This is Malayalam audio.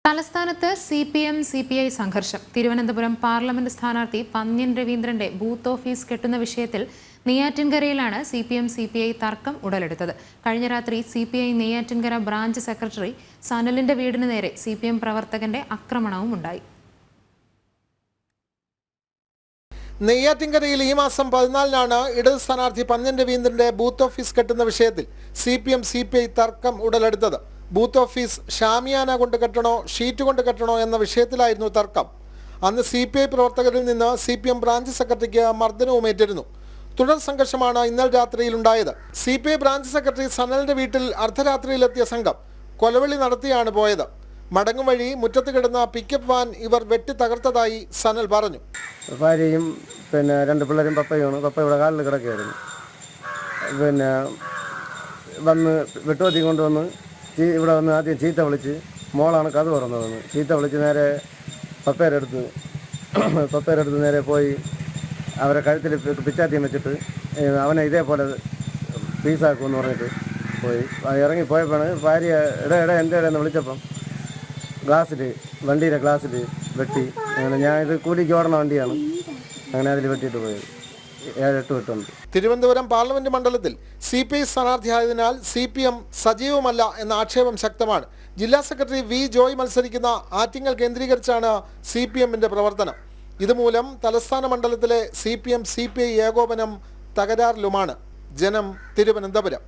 തലസ്ഥാനത്ത് CPM-CPI സംഘർഷം. തിരുവനന്തപുരം പാർലമെന്റ് സ്ഥാനാർത്ഥി പന്ന്യൻ രവീന്ദ്രന്റെ ബൂത്ത് ഓഫീസ് കെട്ടുന്ന വിഷയത്തിൽ നെയ്യാറ്റിൻകരയിലാണ് CPM-CPI തർക്കം ഉടലെടുത്തത്. കഴിഞ്ഞ രാത്രി CPI നെയ്യാറ്റിൻകര ബ്രാഞ്ച് സെക്രട്ടറി സനലിന്റെ വീടിന് നേരെ CPM പ്രവർത്തകന്റെ ആക്രമണവും ഉണ്ടായി. നെയ്യാറ്റിൻകരയിൽ ഈ മാസം 14-നാണ് ഇടത് സ്ഥാനാർത്ഥി പന്ന്യൻ രവീന്ദ്രന്റെ ബൂത്ത് ഓഫീസ് കെട്ടുന്ന വിഷയത്തിൽ CPM-CPI തർക്കം ഉടലെടുത്തത്. ബൂത്ത് ഓഫീസ് ഷാമിയാന കൊണ്ട് കെട്ടണോ ഷീറ്റ് കൊണ്ട് കെട്ടണോ എന്ന വിഷയത്തിലായിരുന്നു തർക്കം. അന്ന് CPI പ്രവർത്തകരിൽ നിന്ന് CPM ബ്രാഞ്ച് സെക്രട്ടറിക്ക് മർദ്ദനവും ഏറ്റിരുന്നു. തുടർ സംഘർഷമാണ് ഇന്നലെ രാത്രിയിലുണ്ടായത്. CPI ബ്രാഞ്ച് സെക്രട്ടറി സനലിന്റെ വീട്ടിൽ അർദ്ധരാത്രിയിലെത്തിയ സംഘം കൊലവിളി നടത്തിയാണ് പോയത്. മടങ്ങും വഴി മുറ്റത്ത് കിടന്ന പിക്കപ്പ് വാൻ ഇവർ വെട്ടി തകർത്തതായി സനൽ പറഞ്ഞു. ഭാര്യയും രണ്ട് പിള്ളേരും പപ്പയാണ്. പപ്പ ഇവിടെ കാലിൽ കിടക്കുകയായിരുന്നു. വന്ന് വെട്ടുവത്തി കൊണ്ടുവന്ന് ഇവിടെ വന്ന് ആദ്യം ചീത്ത വിളിച്ച്, മോളാണ് കഥ തുറന്നതെന്ന് ചീത്ത വിളിച്ച് നേരെ പപ്പയുടെ അടുത്ത് നേരെ പോയി അവരെ കഴുത്തിൽ പിച്ചാത്തിയും വെച്ചിട്ട് അവനെ ഇതേപോലെ പീസാക്കുമെന്ന് പറഞ്ഞിട്ട് പോയി. ഇറങ്ങിപ്പോയപ്പോഴാണ് ഭാര്യ എൻ്റെ ഇടയെന്ന് വിളിച്ചപ്പം വണ്ടിയുടെ ഗ്ലാസ്സിൽ വെട്ടി. അങ്ങനെ ഞാൻ ഇത് കൂലിക്ക് ഓടുന്ന വണ്ടിയാണ്, അങ്ങനെ അതിൽ വെട്ടിയിട്ട് പോയത്. 7-8 വെട്ടുണ്ട്. തിരുവനന്തപുരം പാർലമെന്റ് മണ്ഡലത്തിൽ CPI സ്ഥാനാർത്ഥിയായതിനാൽ CPM സജീവമല്ല എന്ന ആക്ഷേപം ശക്തമാണ്. ജില്ലാ സെക്രട്ടറി V. ജോയ് മത്സരിക്കുന്ന ആറ്റിങ്ങൽ കേന്ദ്രീകരിച്ചാണ് CPMന്റെ പ്രവർത്തനം. ഇതുമൂലം തലസ്ഥാന മണ്ഡലത്തിലെ CPM-CPI ഏകോപനം തകരാറിലുമാണ്. ജനം, തിരുവനന്തപുരം.